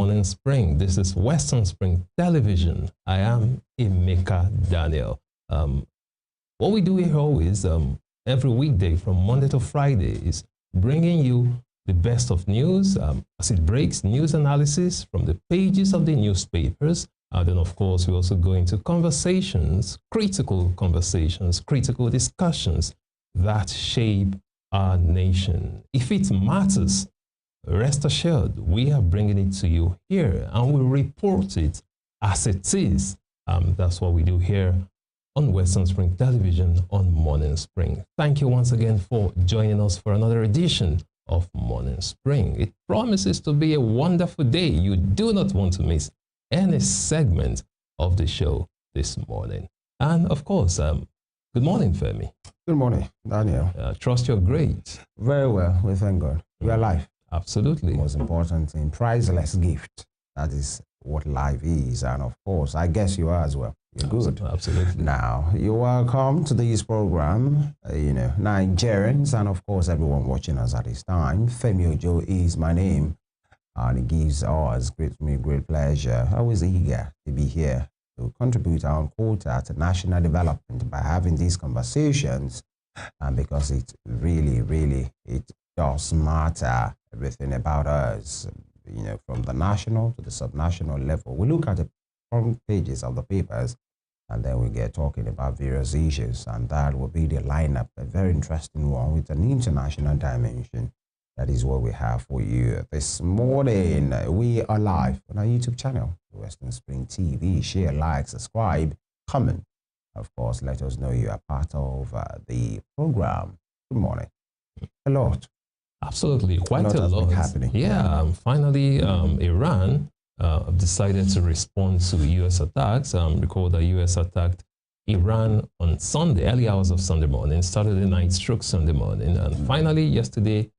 Morning Spring. This is Western Spring Television. I am Emeka Daniel. What we do here always, every weekday from Monday to Friday, is bringing you the best of news as it breaks, news analysis from the pages of the newspapers. Then, of course, we also go into conversations, critical discussions that shape our nation. If it matters, rest assured, we are bringing it to you here and we report it as it is. That's what we do here on Western Spring Television on Morning Spring. Thank you once again for joining us for another edition of Morning Spring. It promises to be a wonderful day. You do not want to miss any segment of the show this morning. And of course, good morning, Femi. Good morning, Daniel. Trust you're great. Very well, we thank God. We are alive. Absolutely. The most important thing, priceless gift. That is what life is. And of course, I guess you are as well. You're good. Absolutely. Now, you're welcome to this program. Nigerians and of course, everyone watching us at this time. Femi Ojo is my name. And it gives us great pleasure. Always eager to be here to contribute our own quota to national development by having these conversations. And because it really, it does matter, everything about us, from the national to the subnational level. We look at the front pages of the papers and then we get talking about various issues, and that will be the lineup, a very interesting one with an international dimension. That is what we have for you this morning. We are live on our YouTube channel, Western Spring TV. Share, like, subscribe, comment. Of course, let us know you are part of the program. Good morning. A lot. Absolutely, quite a lot happening. Yeah, finally, Iran decided to respond to U.S. attacks. Recall that U.S. attacked Iran on Sunday, early hours of Sunday morning, Saturday night stroke Sunday morning. And finally, yesterday,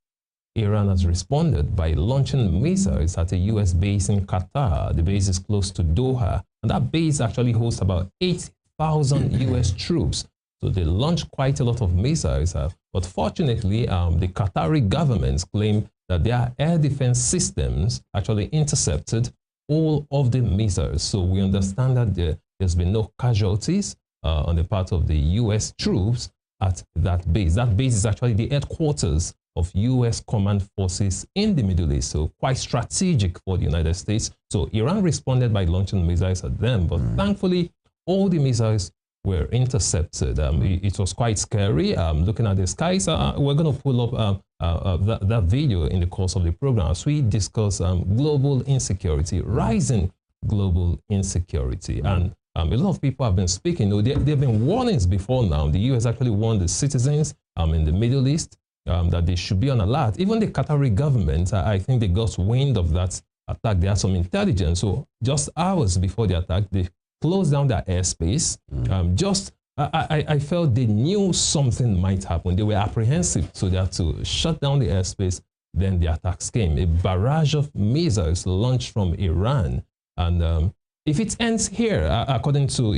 Iran has responded by launching missiles at a U.S. base in Qatar. The base is close to Doha, and that base actually hosts about 8,000 U.S. troops. So they launched quite a lot of missiles, but fortunately, the Qatari government claim that their air defense systems actually intercepted all of the missiles. So we understand that there's been no casualties on the part of the U.S. troops at that base. That base is actually the headquarters of U.S. command forces in the Middle East, so quite strategic for the United States. So Iran responded by launching missiles at them, but thankfully, all the missiles were intercepted. It was quite scary looking at the skies. We're going to pull up that video in the course of the program as we discuss global insecurity, rising global insecurity. And a lot of people have been speaking. There have been warnings before now. The U.S. actually warned the citizens in the Middle East that they should be on alert. Even the Qatari government, I think they got wind of that attack. They had some intelligence. So just hours before the attack, they closed down their airspace. I felt they knew something might happen. They were apprehensive, so they had to shut down the airspace. Then the attacks came. A barrage of missiles launched from Iran. And if it ends here, according to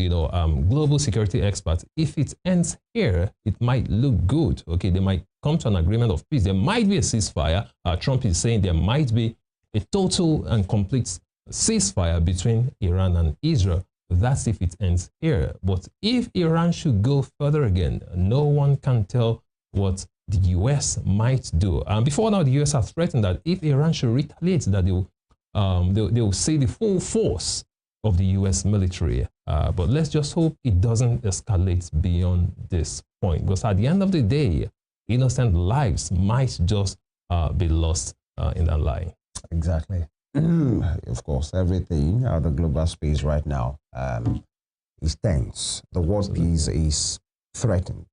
global security experts, if it ends here, it might look good. Okay, they might come to an agreement of peace. There might be a ceasefire. Trump is saying there might be a total and complete ceasefire between Iran and Israel. That's if it ends here. But if Iran should go further again, no one can tell what the U.S. might do. And before now, the U.S. has threatened that if Iran should retaliate, that they will see the full force of the U.S. military. But let's just hope it doesn't escalate beyond this point. Because at the end of the day, innocent lives might just be lost in that line. Exactly. Of course, everything out of the global space right now is tense. The world peace is threatened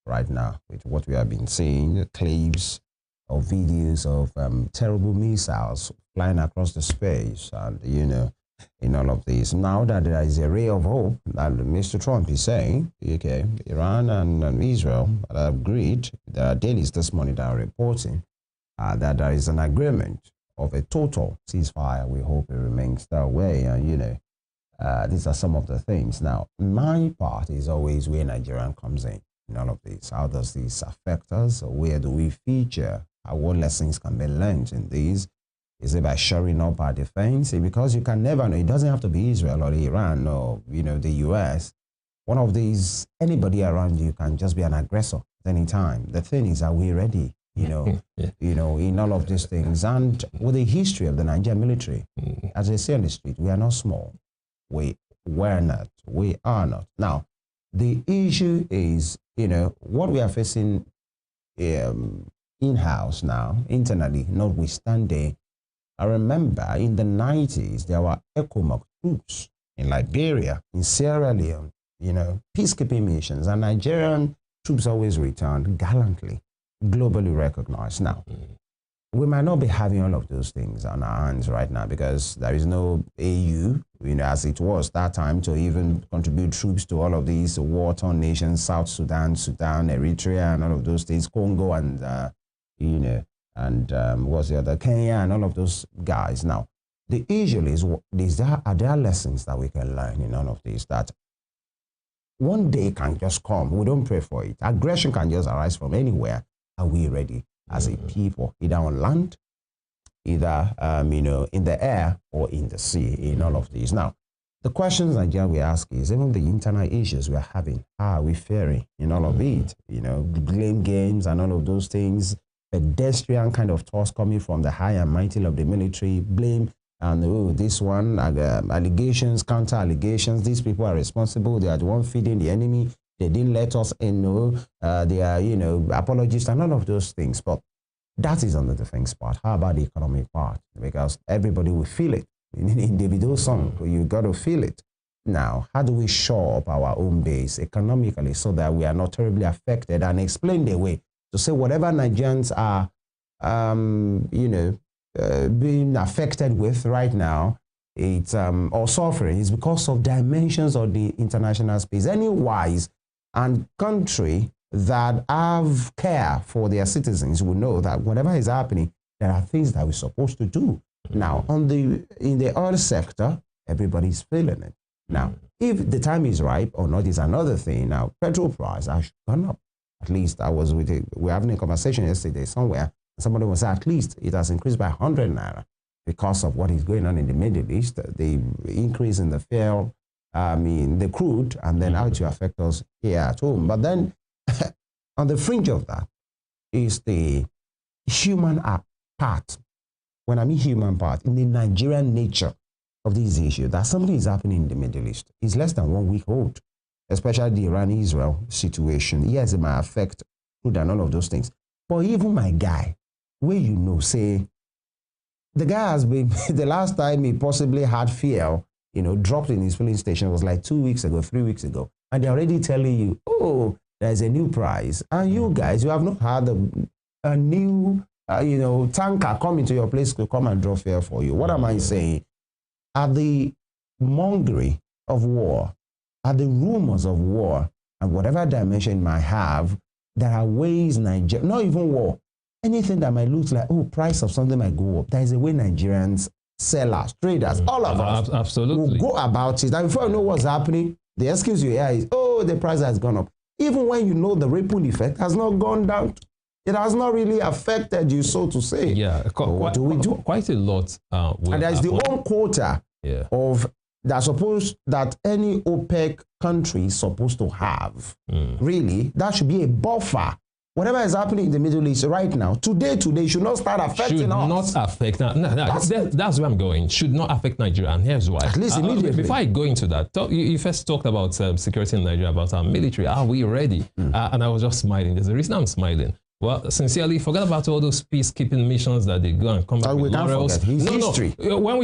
right now with what we have been seeing, clips of videos of terrible missiles flying across the space, and in all of this. Now that there is a ray of hope that Mr. Trump is saying, okay, Iran and Israel have agreed. There are dailies this morning that are reporting that there is an agreement of a total ceasefire. We hope it remains that way. And, these are some of the things. Now, my part is always where Nigerian comes in all of this. How does this affect us? Where do we feature? What lessons can be learned in these? Is it by shoring up our defense? Because you can never know. It doesn't have to be Israel or Iran or, the US. One of these, anybody around you can just be an aggressor at any time. The thing is, are we ready? In all of these things. And with the history of the Nigerian military, as they say on the street, we are not small. We are not. Now, the issue is, what we are facing in-house now, internally, notwithstanding. I remember in the 90s, there were ECOMOG troops in Liberia, in Sierra Leone, peacekeeping missions, and Nigerian troops always returned gallantly, globally recognized. Now, we might not be having all of those things on our hands right now because there is no AU, as it was that time, to even contribute troops to all of these war-torn nations, South Sudan, Eritrea, and all of those things, Congo, and, what's the other, Kenya, and all of those guys. Now, the issue is are there lessons that we can learn in all of this that one day can just come? We don't pray for it. Aggression can just arise from anywhere. Are we ready as a people, either on land, either in the air or in the sea, in all of these? Now, the questions Nigeria we ask is, even the internal issues we are having, how are we faring in all of it? Blame games and all of those things, pedestrian kind of thoughts coming from the high and mighty of the military, blame, and this one, allegations, counter allegations, these people are responsible, they are the one feeding the enemy, they didn't let us in, they are, apologists and all of those things. But that is on the defense part. How about the economic part? Because everybody will feel it. In Davido's song, you got to feel it. Now, how do we shore up our own base economically so that we are not terribly affected, and explain the way to say whatever Nigerians are, being affected with right now, it's or suffering, is because of dimensions of the international space. Any wise and country that have care for their citizens will know that whatever is happening, there are things that we're supposed to do. Now, in the oil sector, everybody's feeling it. Now, if the time is ripe or not is another thing. Now, petrol price has gone up. At least we're having a conversation yesterday somewhere. Somebody was saying at least it has increased by 100 naira because of what is going on in the Middle East, the increase in the fuel, the crude, and then how it will affect us here at home. But then on the fringe of that is the human part. When I mean human part, in the Nigerian nature of this issue, that something is happening in the Middle East. It's less than 1 week old, especially the Iran-Israel situation. Yes, it might affect food and all of those things. But even my guy, where say, the guy has been, the last time he possibly had fuel, dropped in his filling station was like 2 weeks ago, 3 weeks ago. And they're already telling you, oh, there's a new price. And you guys, you have not had a new, tanker coming to your place to come and drop fuel for you. What am I saying? At the mongering of war, at the rumors of war, and whatever dimension it might have, there are ways Nigeria, not even war, anything that might look like, price of something might go up. There is a way Nigerians, sellers, traders, all of us absolutely will go about it. And before you know what's happening, the excuse you hear is, the price has gone up. Even when you know the ripple effect has not gone down. It has not really affected you, so to say. Yeah. What do we do? Quite a lot. And there's the own quota of that any OPEC country is supposed to have. Really, that should be a buffer. Whatever is happening in the Middle East right now, today should not start affecting us. Should not affect. That's where I'm going. Should not affect Nigeria, and here's why. At least immediately. Before I go into that, you first talked about security in Nigeria, about our military. Are we ready? And I was just smiling. There's a reason I'm smiling. Well, sincerely, forget about all those peacekeeping missions that they go and come back with laurels. History. When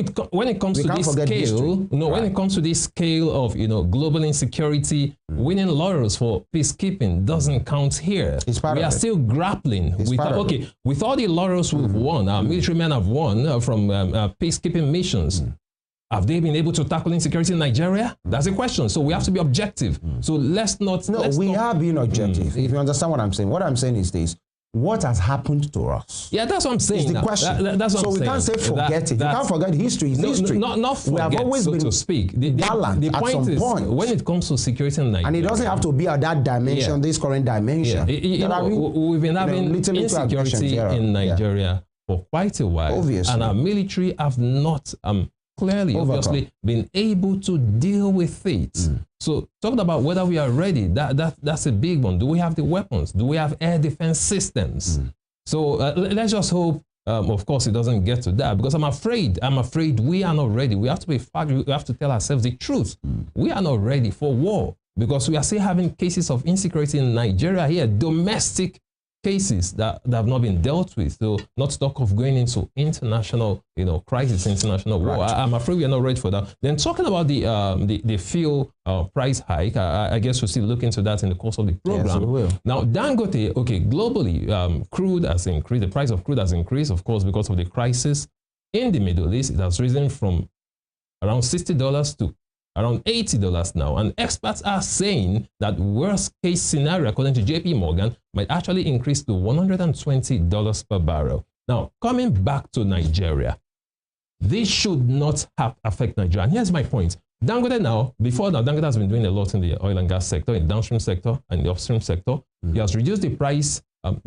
it comes to this scale, when it comes to this scale of global insecurity, winning laurels for peacekeeping doesn't count here. We are still grappling with all the laurels we've won. Our military men have won from peacekeeping missions. Have they been able to tackle insecurity in Nigeria? That's a question. So we have to be objective. So let's not. We are being objective. If you understand what I'm saying is this. What has happened to us? Yeah, that's what I'm saying. Is the question. That's what I'm saying. So we can't say forget it. You can't forget history. History. Not forget, we have always been to speak. The point is, point. When it comes to security in Nigeria, and it doesn't have to be at that dimension, this current dimension. We've been having insecurity in Nigeria for quite a while. Obviously. And our military have not clearly, obviously, been able to deal with it. So talking about whether we are ready, that's a big one. Do we have the weapons? Do we have air defense systems? So let's just hope, of course, it doesn't get to that, because I'm afraid we are not ready. We have to be we have to tell ourselves the truth. We are not ready for war, because we are still having cases of insecurity in Nigeria here, domestic cases that have not been dealt with. So not talk of going into international, crisis, international war. I'm afraid we are not ready for that. Then talking about the fuel price hike, I guess we'll still look into that in the course of the program. Yes, we will. Now, Dangote, okay, globally, crude has increased. The price of crude has increased, of course, because of the crisis in the Middle East. It has risen from around $60 to around $80 now. And experts are saying that worst case scenario, according to JP Morgan, might actually increase to $120 per barrel. Now, coming back to Nigeria, this should not affect Nigeria. And here's my point. Dangote now, Dangote has been doing a lot in the oil and gas sector, in the downstream sector and the upstream sector. He has reduced the price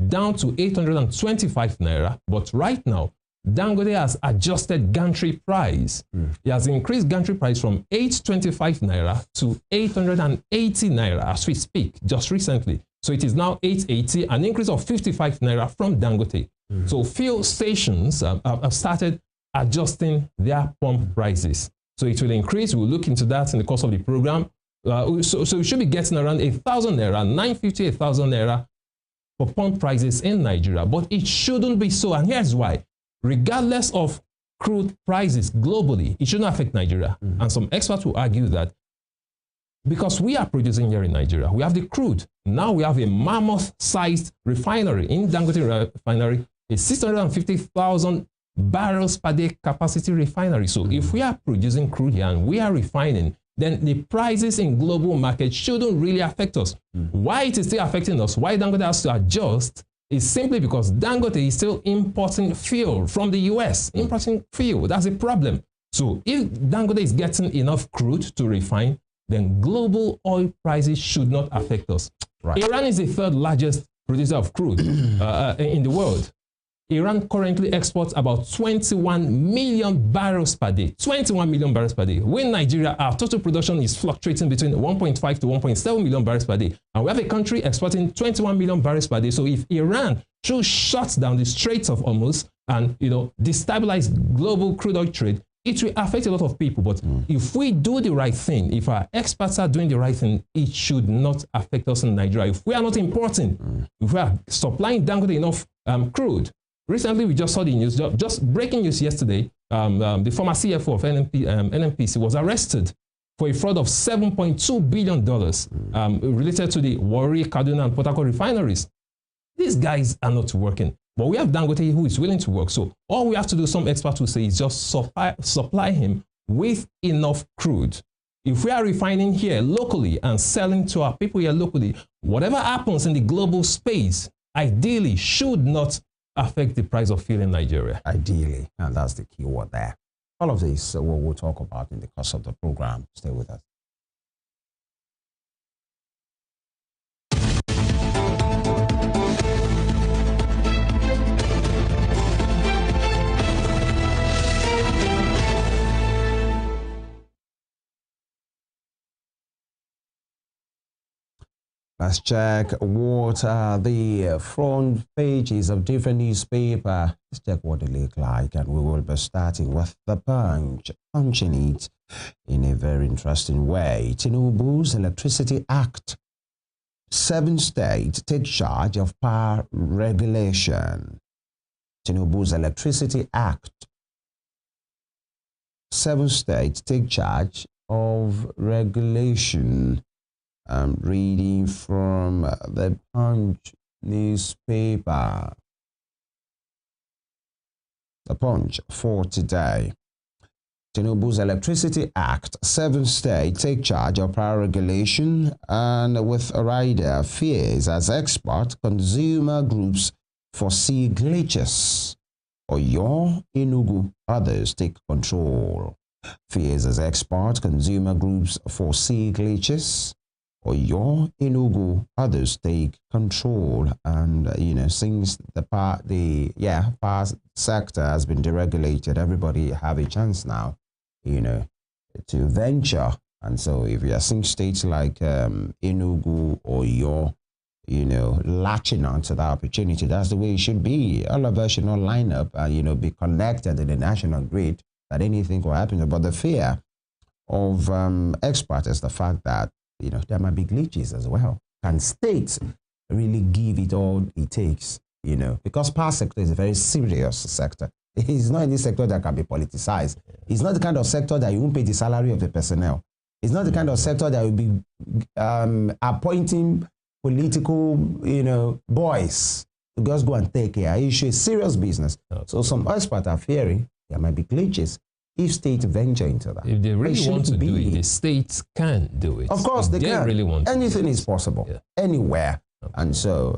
down to 825 naira. But right now, Dangote has adjusted gantry price. He has increased gantry price from 825 naira to 880 naira as we speak, just recently. So it is now 880, an increase of 55 naira from Dangote. So fuel stations have started adjusting their pump prices. So it will increase. We'll look into that in the course of the program. So we should be getting around 1,000 naira, 950, 1,000 naira for pump prices in Nigeria. But it shouldn't be so. And here's why. Regardless of crude prices globally, it shouldn't affect Nigeria. And some experts will argue that because we are producing here in Nigeria, we have the crude. Now we have a mammoth-sized refinery in Dangote refinery, a 650,000 barrels per day capacity refinery. So if we are producing crude here and we are refining, then the prices in global market shouldn't really affect us. Why it is still affecting us, why Dangote has to adjust, is simply because Dangote is still importing fuel from the US. Importing fuel, that's a problem. So if Dangote is getting enough crude to refine, then global oil prices should not affect us. Iran is the third largest producer of crude in the world. Iran currently exports about 21 million barrels per day. 21 million barrels per day. When Nigeria, our total production is fluctuating between 1.5 to 1.7 million barrels per day. And we have a country exporting 21 million barrels per day. So if Iran should shut down the Straits of Hormuz and, destabilize global crude oil trade, it will affect a lot of people. But if we do the right thing, if our experts are doing the right thing, it should not affect us in Nigeria. If we are not importing, if we are supplying Dangote enough crude. Recently, we just saw the news, just breaking news yesterday, the former CFO of NNPC was arrested for a fraud of $7.2 billion related to the Warri, Kaduna, and Port Harcourt refineries. These guys are not working. But we have Dangote who is willing to work. So all we have to do, some experts will say, is just supply him with enough crude. If we are refining here locally and selling to our people here locally, whatever happens in the global space, ideally should not affect the price of fuel in Nigeria. Ideally, and that's the key word there. All of this we'll talk about in the course of the program. Stay with us. Let's check what are the front pages of different newspapers. Let's check what they look like, and we will be starting with the Punch, punching it in a very interesting way. Tinubu's Electricity Act. 7 states take charge of power regulation. Tinubu's Electricity Act. 7 states take charge of regulation. I'm reading from the Punch newspaper. The Punch for today. Tinubu's Electricity Act. 7 states take charge of power regulation, and with rider fears as expert, consumer groups foresee glitches. Oyo, Enugu, others take control. Fears as expert, consumer groups foresee glitches. Oyo, Enugu, others take control, and since the power sector has been deregulated, everybody have a chance now, to venture. And so, if you are seeing states like Enugu or Oyo, latching on to that opportunity, that's the way it should be. All of us should not line up and be connected to the national grid that anything will happen. But the fear of experts is the fact that there might be glitches as well. Can states really give it all it takes? Because power sector is a very serious sector. It's not any sector that can be politicized. It's not the kind of sector that you won't pay the salary of the personnel. It's not the kind of sector that will be appointing political, boys to just go and take care. It's a serious business. So some experts are fearing there might be glitches if states venture into that. If they really want to do it, the states can do it. Of course, they can. Really want anything is possible, anywhere. And so,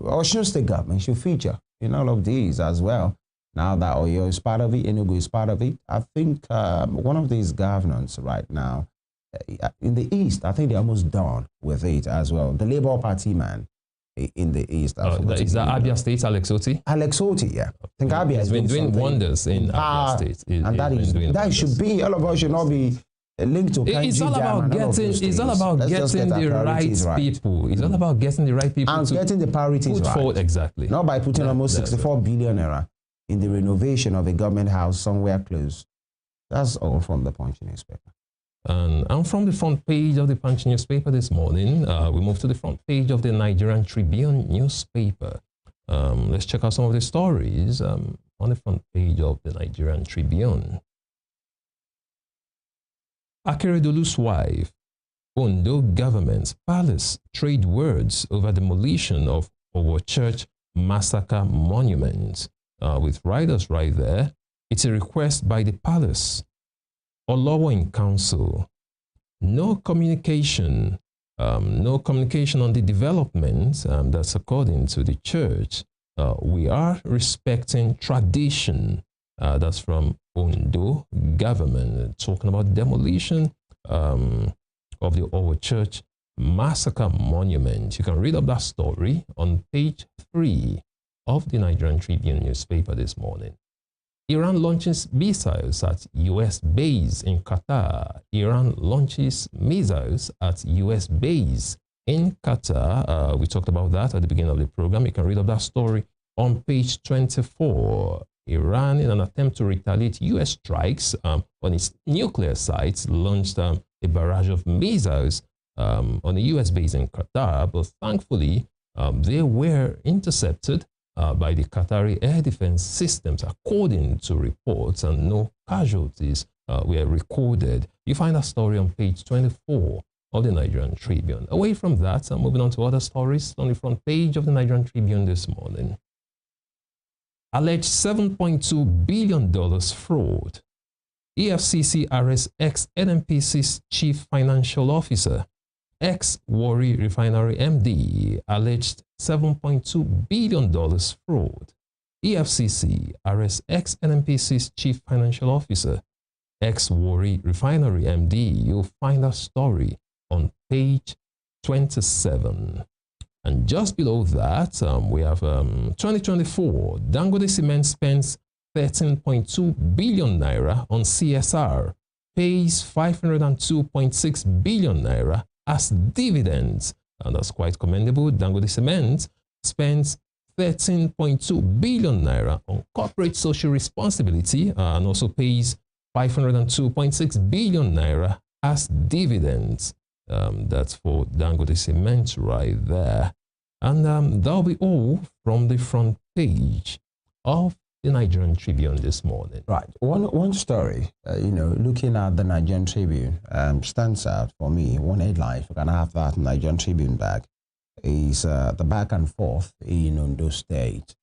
Osun State government should feature in all of these as well. Now that Oyo is part of it, Enugu is part of it, I think one of these governors right now, in the East, I think they're almost done with it as well. The Labour Party man in the East. Is that Abia State, Alex Otti? Alex Otti, yeah. I think Abia has been doing wonders in Abia State. And that should be, all of us should not be linked to it's all about getting the right people. It's all about getting the right people and getting the priorities right. Forward, exactly. Not by putting almost 64 billion naira in the renovation of a government house somewhere close. That's all from the Punch newspaper. And from the front page of the Punch newspaper this morning, we move to the front page of the Nigerian Tribune newspaper. Let's check out some of the stories on the front page of the Nigerian Tribune. Akeredolu's wife, Ondo government's palace trade words over demolition of our church massacre monument. With riders right there, it's a request by the palace. Olowo in council, no communication on the development that's according to the church. We are respecting tradition. That's from Ondo government, talking about demolition of the Owo Church massacre monument. You can read up that story on page 3 of the Nigerian Tribune newspaper this morning. Iran launches missiles at U.S. base in Qatar. Iran launches missiles at U.S. base in Qatar. We talked about that at the beginning of the program. You can read up that story on page 24. Iran, in an attempt to retaliate U.S. strikes on its nuclear sites, launched a barrage of missiles on a U.S. base in Qatar, but thankfully they were intercepted by the Qatari air defense systems, according to reports, and no casualties were recorded. You find that story on page 24 of the Nigerian Tribune. Away from that, I'm moving on to other stories on the front page of the Nigerian Tribune this morning. Alleged $7.2 billion fraud. EFCC arrests ex-NNPC's chief financial officer. Ex-Warri Refinery MD alleged $7.2 billion fraud. EFCC arrests ex-NNPC's chief financial officer. Ex-Warri Refinery MD. You'll find that story on page 27. And just below that, we have 2024. Dangote Cement spends 13.2 billion naira on CSR, pays 502.6 billion naira as dividends. And that's quite commendable. Dangote Cement spends 13.2 billion naira on corporate social responsibility and also pays 502.6 billion naira as dividends. That's for Dangote Cement right there. And that'll be all from the front page of the Nigerian Tribune this morning. Right. One story, looking at the Nigerian Tribune stands out for me. One headline, if we can have that Nigerian Tribune back, is the back and forth in Ondo State,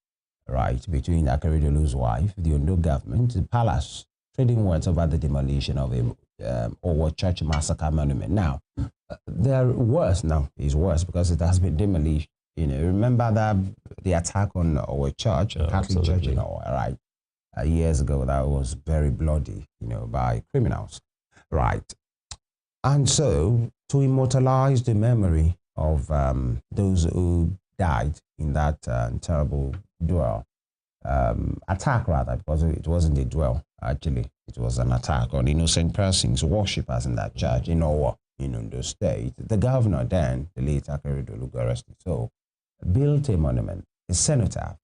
right, between Akeredolu's wife, the Ondo government, the palace, trading words over the demolition of a Owo Church massacre monument. Now, they're worse now. It's worse because it has been demolished. Remember that the attack on Owo Church, Catholic Church in Owo, right? Years ago, that was very bloody, by criminals, right? And so to immortalize the memory of those who died in that terrible duel. Attack rather, because it wasn't a duel, actually. It was an attack on innocent persons, worshippers in that church in Ondo State. The governor then, the late Akeredolu, God rest his soul, built a monument, a cenotaph,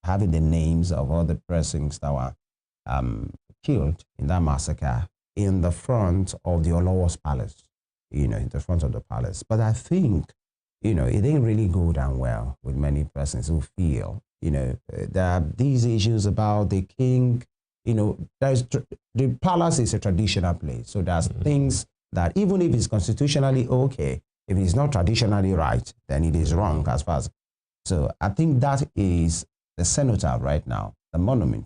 having the names of all the persons that were killed in that massacre in the front of the Olowo's palace, in the front of the palace. But I think, it didn't really go down well with many persons who feel, there are these issues about the king, the palace is a traditional place. So there's things that even if it's constitutionally okay, if it's not traditionally right, then it is wrong as far as. So I think that is the cenotaph right now, the monument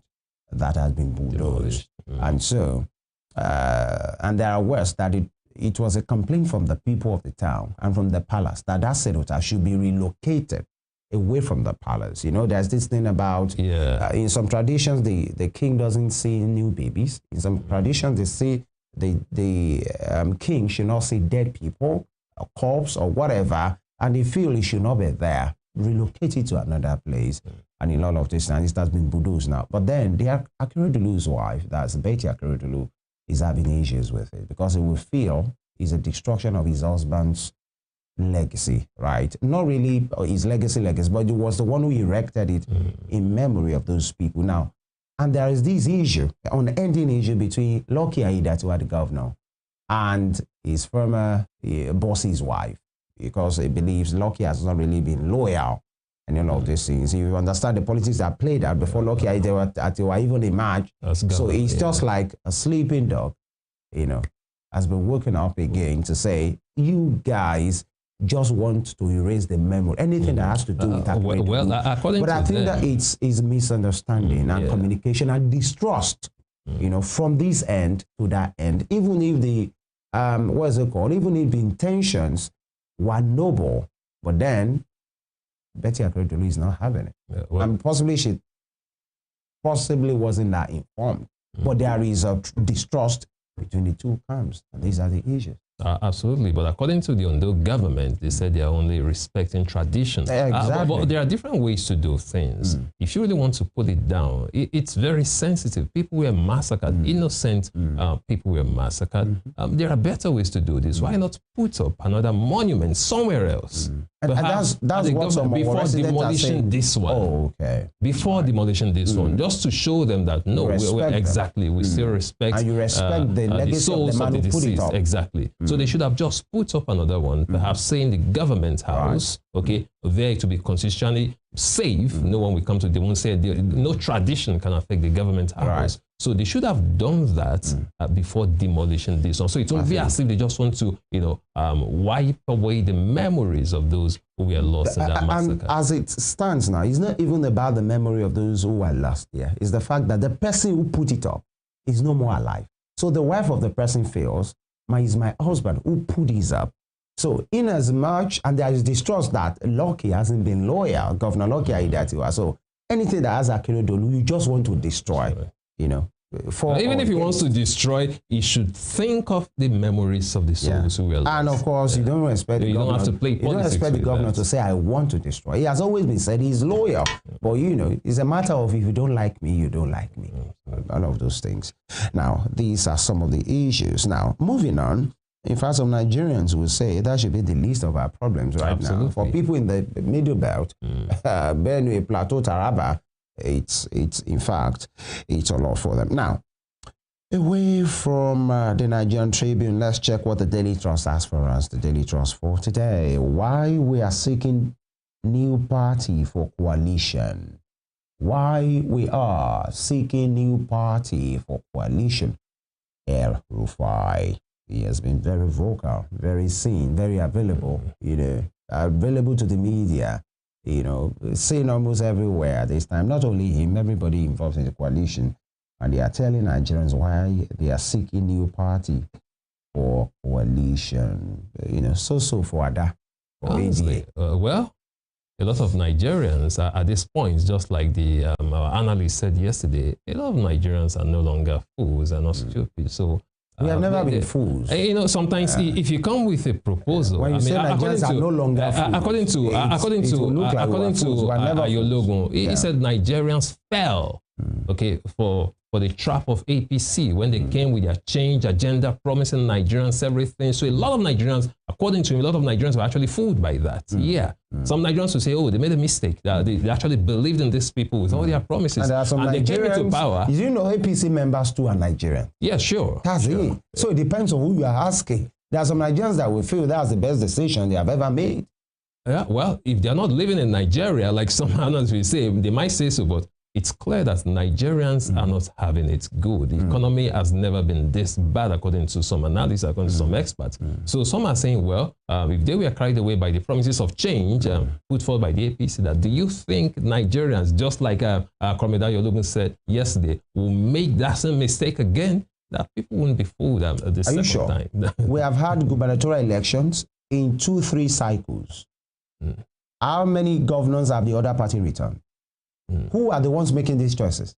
that has been bulldozed. And so, and there are words that it was a complaint from the people of the town and from the palace that cenotaph should be relocated away from the palace. There's this thing about, in some traditions, the king doesn't see new babies. In some traditions, they say the king should not see dead people, a corpse or whatever, and they feel it should not be there. Relocate it to another place. And in all of this, and it has been bulldozed now. But then Akeredolu's wife, that's Betty Akeredolu, is having issues with it because it will feel it's a destruction of his husband's legacy, right? Not really his legacy, but it was the one who erected it in memory of those people. Now, and there is this issue, unending issue between Lucky Aiyedatiwa, the governor, and his former boss's wife, because he believes Lucky has not really been loyal and all of these things. You understand the politics that played out before Lucky Aiyedatiwa even emerged. So it's just like a sleeping dog, has been woken up again to say, you guys just want to erase the memory. Anything that has to do with that. But I think that it's misunderstanding and communication and distrust, from this end to that end. Even if the, even if the intentions were noble, but then Betty Akeredolu is not having it. And possibly she wasn't that informed. But there is a distrust between the two camps. And these are the issues. Absolutely, but according to the Ondo government, they said they are only respecting tradition. Exactly. But there are different ways to do things. If you really want to put it down, it's very sensitive. People were massacred, innocent people were massacred. There are better ways to do this. Why not put up another monument somewhere else? And that's what some before demolishing this one. Oh, okay. Before demolishing this one, just to show them that no, we still respect. And you respect the legacy of the man who put it up. Exactly. So they should have just put up another one, perhaps saying the government house, there to be constitutionally safe. No one will come to, they won't say, no tradition can affect the government house. So they should have done that before demolishing this one. So it won't be as if they just want to, wipe away the memories of those who were lost in that massacre. And as it stands now, it's not even about the memory of those who were lost here. It's the fact that the person who put it up is no more alive. So the wife of the person feels, is my husband who put this up. So in as much, and there is distrust that Lucky hasn't been loyal, Governor Lucky Aiyedatiwa. So anything that has Akeredolu, you just want to destroy, even if he wants to destroy, he should think of the memories of the souls who were lost. And of course, you don't expect the governor, don't have to play politics. You don't expect the governor to say, I want to destroy. He has always been said he's loyal. But it's a matter of if you don't like me, you don't like me. All of those things. Now, these are some of the issues. Now, moving on, in fact, some Nigerians will say that should be the least of our problems right now. For people in the middle belt, Benue, Plateau, Taraba, it's in fact, it's a lot for them. Now, away from the Nigerian Tribune, let's check what the Daily Trust has for us. The Daily Trust for today: why we are seeking new party for coalition. Why we are seeking new party for coalition. El Rufai, he has been very vocal, very seen, very available, available to the media, seen almost everywhere this time. Not only him, everybody involved in the coalition. And they are telling Nigerians why they are seeking new party for coalition. So for that. Honestly, well, a lot of Nigerians at this point, just like the our analyst said yesterday, a lot of Nigerians are no longer fools and not stupid. So We have never been fools. You know, sometimes if you come with a proposal, when you say Nigerians are no longer fools, according to your logo, it said Nigerians fell, okay, for the trap of APC when they came with their change agenda, promising Nigerians everything. So a lot of Nigerians, according to him, a lot of Nigerians were actually fooled by that. Some Nigerians will say, oh, they made a mistake. They actually believed in these people with all their promises. And there are some and Nigerians, they came into power. You know, APC members too are Nigerian. Yeah, sure. That's it. So it depends on who you are asking. There are some Nigerians that will feel that's the best decision they have ever made. Yeah, well, if they're not living in Nigeria, like some others will say, they might say so, but it's clear that Nigerians are not having it good. The economy has never been this bad, according to some analysts, according to some experts. So some are saying, well, if they were carried away by the promises of change put forward by the APC, that do you think Nigerians, just like Kromeda Yologun said yesterday, will make that same mistake again? That people won't be fooled the second time. We have had gubernatorial elections in 2-3 cycles. How many governors have the other party returned? Who are the ones making these choices?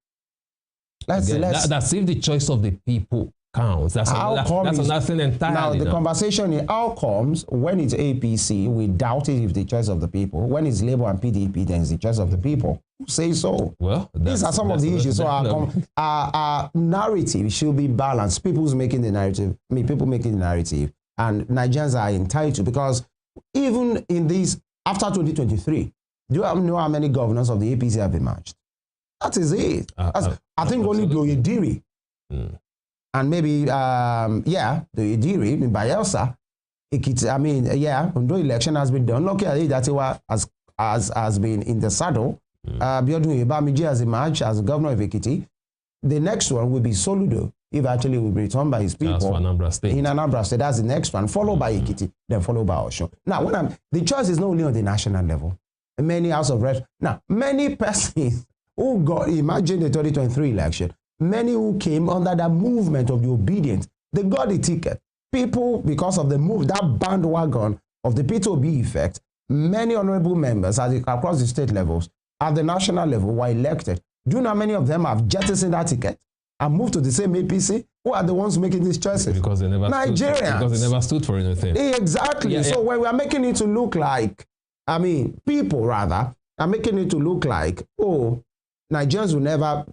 That's if the choice of the people counts. That's another thing entirely. Now, the conversation is outcomes. When it's APC, we doubt it if the choice of the people. When it's Labour and PDP, then it's the choice of the people. Who say so? Well, these are some of the issues. So our narrative should be balanced. People's making the narrative. People making the narrative. And Nigerians are entitled, because even in this, after 2023, do you know how many governors of the APC have emerged? That is it. I think only Doyediri and maybe, Doyediri in Bayelsa. When the election has been done, look at it, that has been in the saddle. Biodun Ibamiji has emerged as governor of Ekiti. The next one will be Soludo, if actually will be returned by his people. That's for Anambra State. In Anambra State, that's the next one, followed by Ekiti, then followed by Osun. Now, the choice is not only on the national level. Many House of Reps. Now, many persons who imagine the 2023 election, many who came under the movement of the obedience, they got the ticket. People, because of the move, that bandwagon of the P2B effect, many honorable members across the state levels, at the national level, were elected. Do you know how many of them have jettisoned that ticket and moved to the same APC? Who are the ones making these choices? Because they never Nigerians. Because they never stood for anything. Exactly. So when we are making it to look like, people rather are making it to look like, oh, Nigerians will never,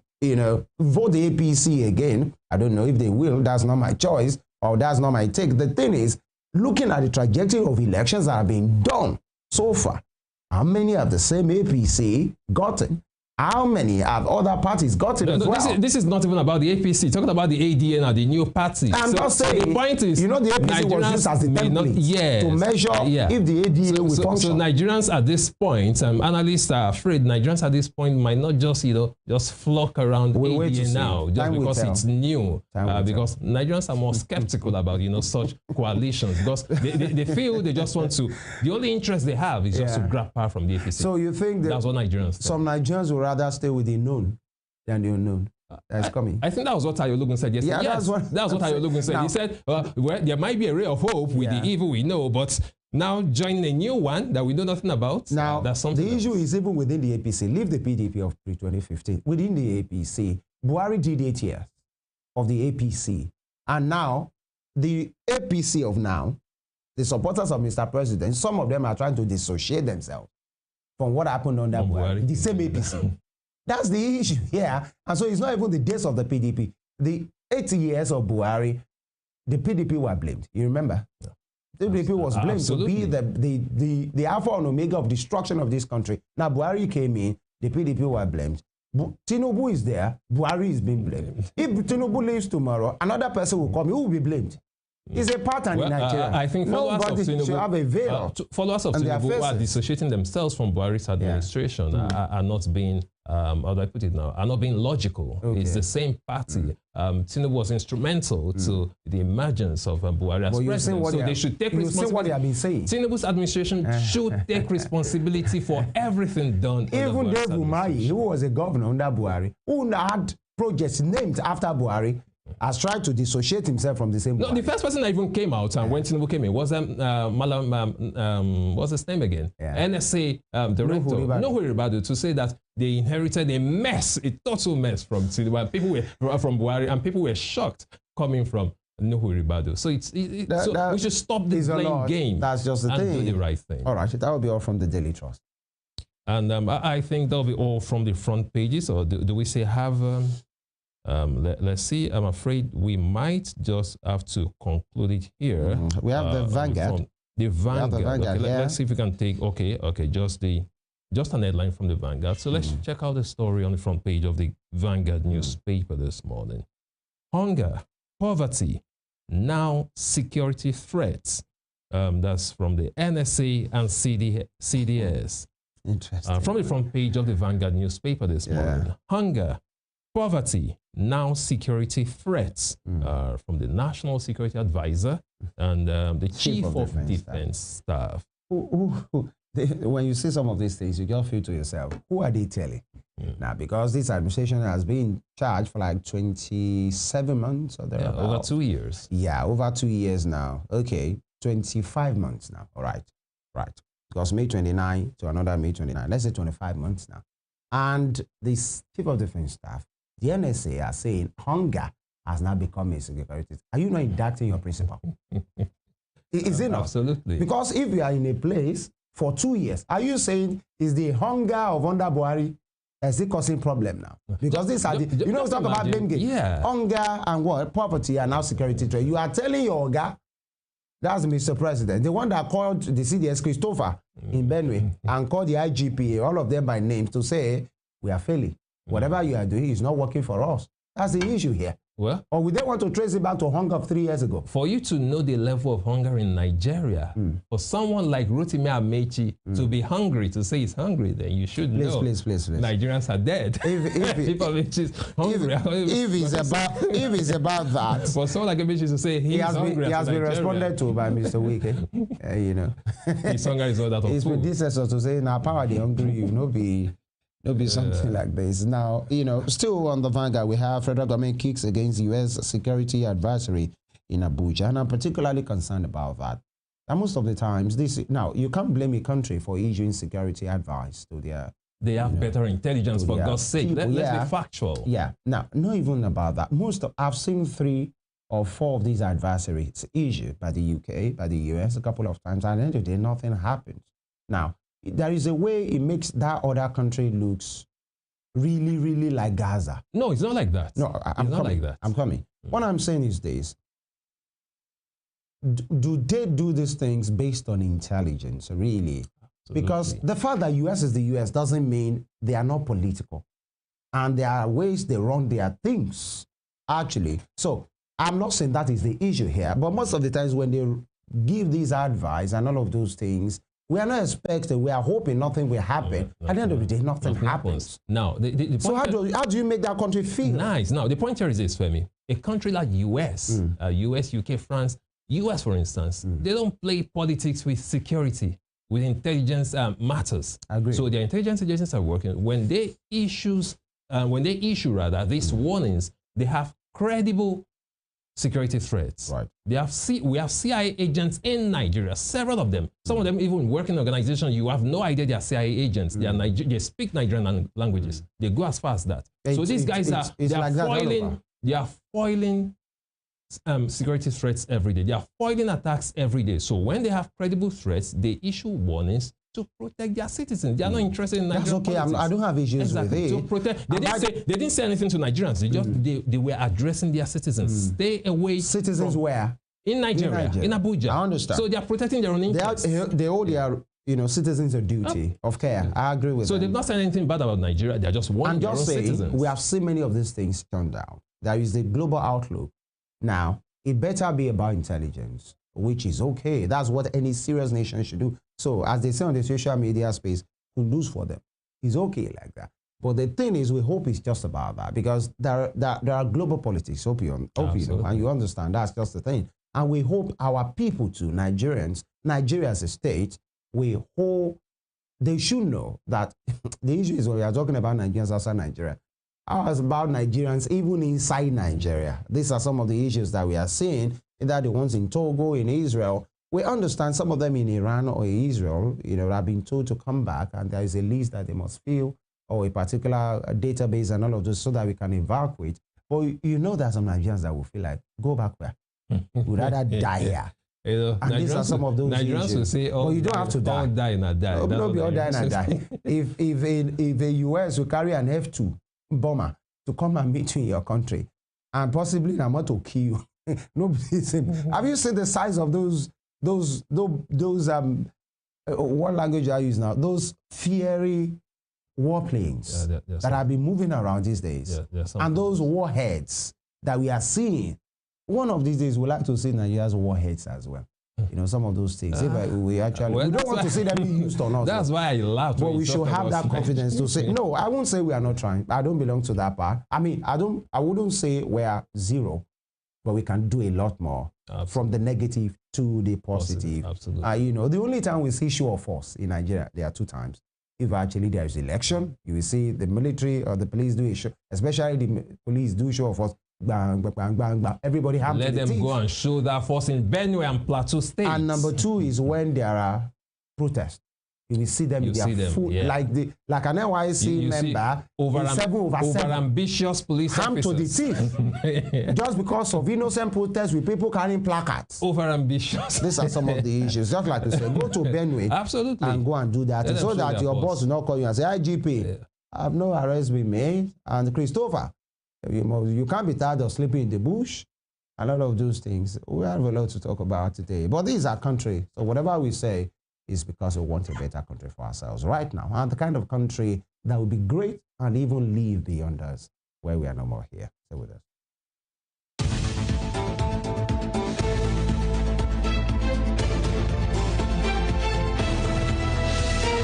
vote the APC again. I don't know if they will. That's not my choice, or that's not my take. The thing is, looking at the trajectory of elections that have been done so far, how many have the same APC gotten? How many have other parties gotten as well? This is not even about the APC. Talking about the ADN or the new party. I'm just saying, the point is, the APC was used as the template to measure if the ADN will function. So Nigerians at this point, analysts are afraid Nigerians at this point might not just, just flock around ADN now, just because it's new. Because Nigerians are more skeptical about, such coalitions, because they feel they just want to, the only interest they have is just to grab power from the APC. So you think that's what Nigerians some Nigerians will rather stay with the known than the unknown that's coming? I think that was what Ayologun said yesterday. Yeah, that's what Ayologun said. He said, well, there might be a ray of hope with the evil we know, but now joining a new one that we know nothing about, now, that's something the issue is even within the APC. Leave the PDP of pre-2015. Within the APC, Buhari did 8 years of the APC. And now, the APC of now, the supporters of Mr. President, some of them are trying to dissociate themselves from what happened under Buhari. The same APC. That's the issue here. And so it's not even the days of the PDP. The 80 years of Buhari, the PDP were blamed. You remember? Yeah. The PDP was blamed to be the alpha and omega of destruction of this country. Now Buhari came in, the PDP were blamed. Tinubu is there, Buhari is being blamed. If Tinubu leaves tomorrow, another person will come, who will be blamed? It's a pattern in Nigeria. I think followers of Tinubu should have a veil. Followers of Tinubu who are dissociating themselves from Buhari's administration are not being, how do I put it now, are not being logical. Okay. It's the same party. Tinubu was instrumental to the emergence of Buhari as president. So they should take responsibility. What they have been saying. Tinubu's administration should take responsibility for everything done. Even Dave Umahi, who was a governor under Buhari, who had projects named after Buhari, has tried to dissociate himself from the same. No, the first person that even came out when Tinubu came in was what's his name again? NSA director Nuhu Ribadu, to say that they inherited a mess, a total mess from Tinubu. People were from Buhari, and people were shocked coming from Nuhu Ribadu. So so we should stop the blame game. That's just the thing. And do the right thing. All right, that will be all from the Daily Trust. And I think that'll be all from the front pages. Or do we say have? Let's see. I'm afraid we might just have to conclude it here. We have the Vanguard. The Vanguard. Okay, yeah. let's see if we can take. Okay. Just an headline from the Vanguard. So let's check out the story on the front page of the Vanguard newspaper this morning. Hunger, poverty, now security threats. That's from the NSA and CDS. Interesting. From the front page of the Vanguard newspaper this morning. Hunger, poverty, now security threats. From the National Security Advisor and the Chief of Defense Staff. When you see some of these things, you just feel to yourself, who are they telling? Now, because this administration has been charged for like 27 months or thereabouts. Over 2 years. Yeah, over 2 years now. Okay, 25 months now. All right, right. Because May 29 to another May 29. Let's say 25 months now. And this Chief of Defense Staff, the NSA are saying hunger has now become a security. Are you not indicting your principal? Is it not? Absolutely. Because if you are in a place for 2 years, are you saying is the hunger of under Buhari is it causing problem now? Because these are the, you know, talk about blame game. Yeah. Hunger and what? Poverty and now security threat. You are telling your guy, that's Mr. President, the one that called the CDS Christopher in Benue and called the IGPA, all of them by names, to say we are failing. Whatever you are doing is not working for us. That's the issue here. Well, or we don't want to trace it back to hunger of 3 years ago. For you to know the level of hunger in Nigeria, for someone like Rotimi Amechi to be hungry, to say he's hungry, then you should know. Please. Nigerians are dead. If it's about that, for someone like Amechi to say he has been responded to by Mr. Wike. You know, his hunger is not that of his predecessor to say, "Now power the hungry, you know, be something like this." Now, you know, still on the Vanguard, we have federal government kicks against U.S. security advisory in Abuja, and I'm particularly concerned about that. And most of the times, now you can't blame a country for issuing security advice to their. They have better intelligence, for God's sake. Let's be factual. Yeah. Now, not even about that. I've seen 3 or 4 of these advisories issued by the UK, by the US a couple of times, and at the end of the day, nothing happens. Now, there is a way it makes that other country looks really, really like Gaza. No, it's not like that. No, I'm not like that. I'm coming. What I'm saying is this. Do they do these things based on intelligence, really? Absolutely. Because the fact that US is the US doesn't mean they are not political. And there are ways they run their things, actually. So I'm not saying that is the issue here, but most of the times when they give these advice and all of those things, we are not expecting, we are hoping nothing will happen. At the end of the day, nothing happens. Now, so how do you make that country feel? Nice. Now, the point here is this, Femi. A country like US, US, UK, France, US, for instance, they don't play politics with security, with intelligence matters. I agree. So their intelligence agencies are working. When they issue these warnings, they have credible security threats. Right. We have CIA agents in Nigeria, several of them. Some of them even work in organizations. You have no idea they are CIA agents. They speak Nigerian languages. They go as far as that. So these guys are foiling security threats every day. They are foiling attacks every day. So when they have credible threats, they issue warnings to protect their citizens. They are not interested in Nigerian politics. I don't have issues with it. To protect. They didn't say anything to Nigerians. They were addressing their citizens. Stay away. Citizens where? In Nigeria, in Abuja. I understand. So they are protecting their own interests. They owe their citizens a duty of care. I agree with that. So they've not said anything bad about Nigeria. They are just warning their own citizens. We have seen many of these things turned down. There is the global outlook. Now, it better be about intelligence, which is okay. That's what any serious nation should do. So, as they say on the social media space, we lose for them. It's okay like that. But the thing is, we hope it's just about that, because there are global politics, hope you know, and you understand that's just the thing. And we hope our people too, Nigerians, Nigeria as a state, we hope they should know that the issue is when we are talking about Nigerians outside Nigeria. It's about Nigerians even inside Nigeria. These are some of the issues that we are seeing, either the ones in Togo, in Israel. We understand some of them in Iran or Israel, have been told to come back, and there is a list that they must fill, or a particular database and all of this, so that we can evacuate. But there are some Nigerians that will feel like, go back where? We'd rather die here. You know, And these are some of those Nigerians issues. will say, but you don't have to die. All die and I die. No, be all die and I die. If a US will carry an F2 bomber to come and meet you in your country, and possibly I'm not to kill you. Nobody's Have you seen the size of those what language I use now? Those fiery warplanes that have been moving around these days. And those warheads that we are seeing. One of these days, we'll like to see Nigeria's warheads as well. You know, some of those things. If we actually, we don't want to see them being used on us. That's why I laughed. But we should have that confidence to say, no, I won't say we are not trying. I don't belong to that part. I mean, I wouldn't say we are zero, but we can do a lot more. From the negative to the positive. Absolutely. You know, the only time we see show of force in Nigeria, there are 2 times. If actually there is election, you will see the military or the police do a show, especially the police do show of force. Bang, bang, bang, bang. Everybody have let them go and show that force in Benue and Plateau State. And number 2 is when there are protests. You will see them. Like an NYC member, over ambitious police hand officers. to the teeth, just because of innocent protests with people carrying placards. Over ambitious. These are some of the issues. Just like you said, go to Benue, absolutely, and go and do that, so that your boss will not call you and say, "IGP, I have no arrest been made." And Christopher, you can't be tired of sleeping in the bush. A lot of those things. We have a lot to talk about today. But this is our country, so whatever we say is because we want a better country for ourselves right now, and the kind of country that would be great and even live beyond us, where we are no more here. So